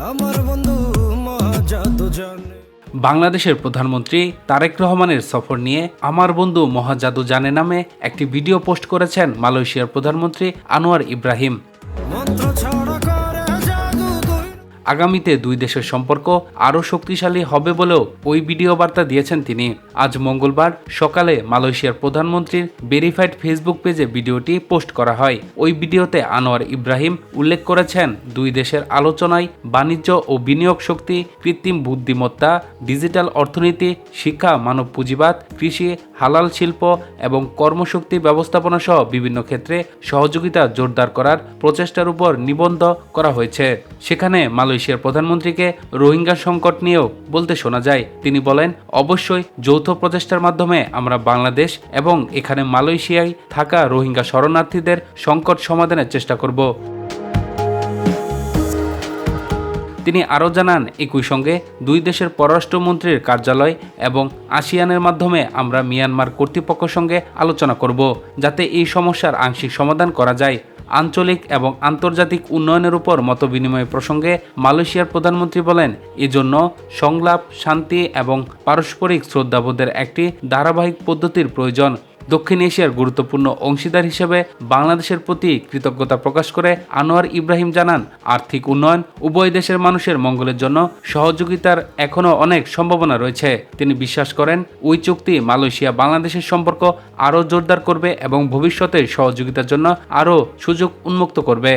আমার বন্ধু মহাজাদু জানে। বাংলাদেশের প্রধানমন্ত্রী তারেক রহমানের সফর নিয়ে আমার বন্ধু মহাজাদু জানে নামে একটি ভিডিও পোস্ট করেছেন মালয়েশিয়ার প্রধানমন্ত্রী আনোয়ার ইব্রাহিম। মন্ত্র ছড়া করে জাদু দুই। আগামীতে দুই দেশের সম্পর্ক আরও শক্তিশালী হবে বলেও ওই ভিডিও বার্তা দিয়েছেন তিনি। আজ মঙ্গলবার সকালে মালয়েশিয়ার প্রধানমন্ত্রীর ভেরিফাইড ফেসবুক পেজে ভিডিওটি পোস্ট করা হয়। ওই ভিডিওতে আনোয়ার ইব্রাহিম উল্লেখ করেছেন, দুই দেশের আলোচনায় বাণিজ্য ও বিনিয়োগ শক্তি, কৃত্রিম বুদ্ধিমত্তা, ডিজিটাল অর্থনীতি, শিক্ষা, মানব পুঁজিবাদ, কৃষি, হালাল শিল্প এবং কর্মশক্তি ব্যবস্থাপনা সহ বিভিন্ন ক্ষেত্রে সহযোগিতা জোরদার করার প্রচেষ্টার উপর নিবন্ধ করা হয়েছে। সেখানে মালয়েশিয়ার প্রধানমন্ত্রীকে রোহিঙ্গা সংকট নিয়েও বলতে শোনা যায়। তিনি বলেন, অবশ্যই যৌথ প্রচেষ্টার মাধ্যমে আমরা বাংলাদেশ এবং এখানে মালয়েশিয়ায় থাকা রোহিঙ্গা শরণার্থীদের সংকট সমাধানের চেষ্টা করব। তিনি আরও জানান, একই সঙ্গে দুই দেশের পররাষ্ট্রমন্ত্রীর কার্যালয় এবং আসিয়ানের মাধ্যমে আমরা মিয়ানমার কর্তৃপক্ষের সঙ্গে আলোচনা করব, যাতে এই সমস্যার আংশিক সমাধান করা যায়। আঞ্চলিক এবং আন্তর্জাতিক উন্নয়নের উপর মতবিনিময় প্রসঙ্গে মালয়েশিয়ার প্রধানমন্ত্রী বলেন, এজন্য সংলাপ, শান্তি এবং পারস্পরিক শ্রদ্ধাবোধের একটি ধারাবাহিক পদ্ধতির প্রয়োজন। দক্ষিণ এশিয়ার গুরুত্বপূর্ণ অংশীদার হিসেবে বাংলাদেশের প্রতি কৃতজ্ঞতা প্রকাশ করে আনোয়ার ইব্রাহিম জানান, আর্থিক উন্নয়ন, উভয় দেশের মানুষের মঙ্গলের জন্য সহযোগিতার এখনও অনেক সম্ভাবনা রয়েছে। তিনি বিশ্বাস করেন, ওই চুক্তি মালয়েশিয়া বাংলাদেশের সম্পর্ক আরও জোরদার করবে এবং ভবিষ্যতে সহযোগিতার জন্য আরও সুযোগ উন্মুক্ত করবে।